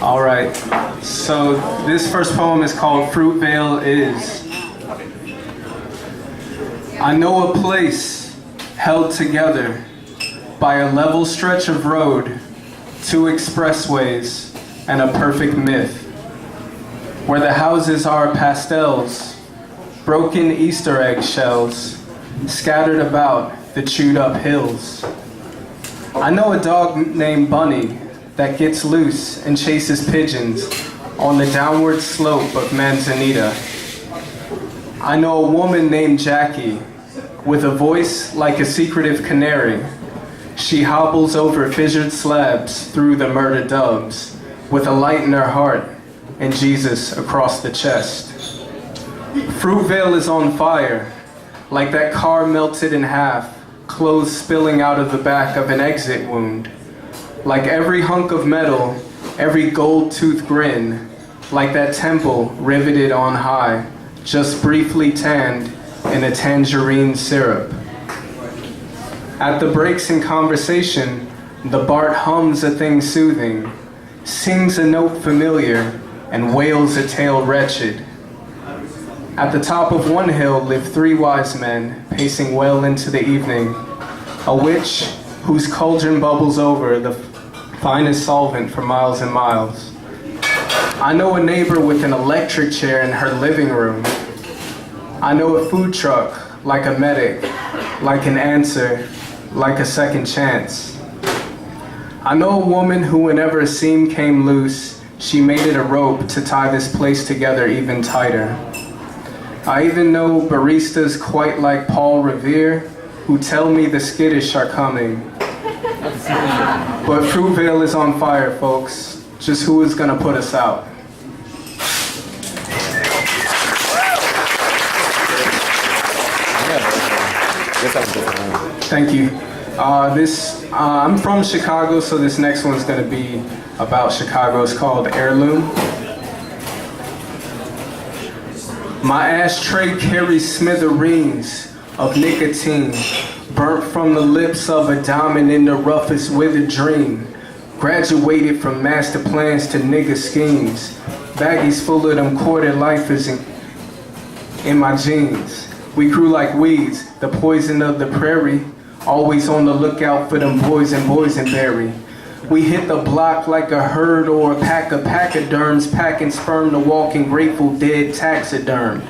All right, so this first poem is called Fruitvale Is. I know a place held together by a level stretch of road, 2 expressways, and a perfect myth, where the houses are pastels, broken Easter egg shells, scattered about the chewed up hills. I know a dog named Bunny that gets loose and chases pigeons on the downward slope of Manzanita. I know a woman named Jackie with a voice like a secretive canary. She hobbles over fissured slabs through the murdered doves with a light in her heart and Jesus across the chest. Fruitvale is on fire, like that car melted in half, clothes spilling out of the back of an exit wound. Like every hunk of metal, every gold-toothed grin, like that temple riveted on high, just briefly tanned in a tangerine syrup. At the breaks in conversation, the Bart hums a thing soothing, sings a note familiar, and wails a tale wretched. At the top of one hill live 3 wise men, pacing well into the evening, a witch whose cauldron bubbles over the finest solvent for miles and miles. I know a neighbor with an electric chair in her living room. I know a food truck, like a medic, like an answer, like a second chance. I know a woman who, whenever a seam came loose, she made it a rope to tie this place together even tighter. I even know baristas quite like Paul Revere who tell me the skittish are coming. But Fruitvale is on fire, folks. Just who is gonna put us out? Thank you. I'm from Chicago, so this next one's gonna be about Chicago. It's called Heirloom. My ashtray carries smithereens of nicotine, burnt from the lips of a diamond in the roughest withered dream. Graduated from master plans to nigga schemes. Baggies full of them quarter lifers in my jeans. We grew like weeds, the poison of the prairie. Always on the lookout for them boys and boysenberry. We hit the block like a herd or a pack of pachyderms, packing sperm to walking grateful dead taxiderm.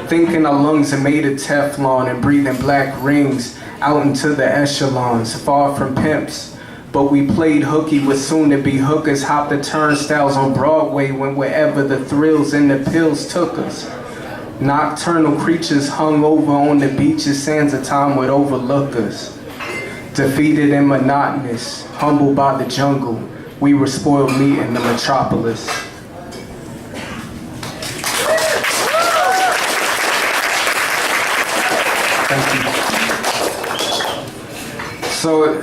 Thinking our lungs are made of Teflon and breathing black rings out into the echelons, far from pimps. But we played hooky with soon-to-be hookers, hopped the turnstiles on Broadway, went wherever the thrills and the pills took us. Nocturnal creatures hung over on the beaches, sands of time would overlook us. Defeated and monotonous, humbled by the jungle, we were spoiled meat in the metropolis. Thank you. So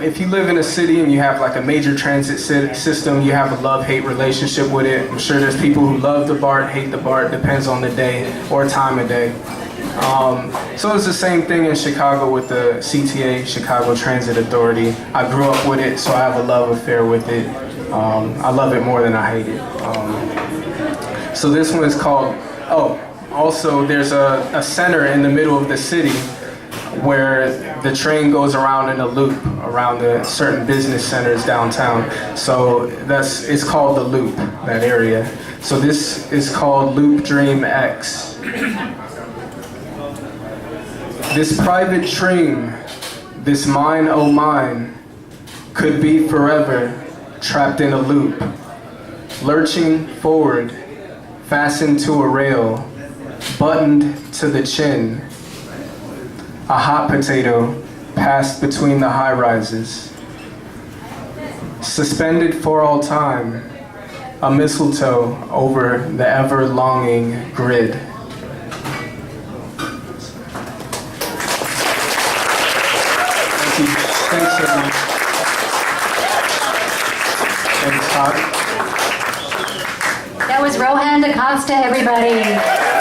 if you live in a city and you have like a major transit system, you have a love-hate relationship with it. I'm sure there's people who love the BART, hate the BART, depends on the day or time of day. So it's the same thing in Chicago with the CTA, Chicago Transit Authority. I grew up with it, so I have a love affair with it. I love it more than I hate it. So this one is called, also there's a center in the middle of the city where the train goes around in a loop around the certain business centers downtown. So it's called the Loop, that area. So this is called Loop Dream X. This private dream, this mine oh mine, could be forever trapped in a loop, lurching forward, fastened to a rail, buttoned to the chin. A hot potato passed between the high rises. Suspended for all time, a mistletoe over the ever-longing grid. Thank you. Thanks, everyone. Thanks, Todd. That was Rohan DaCosta, everybody.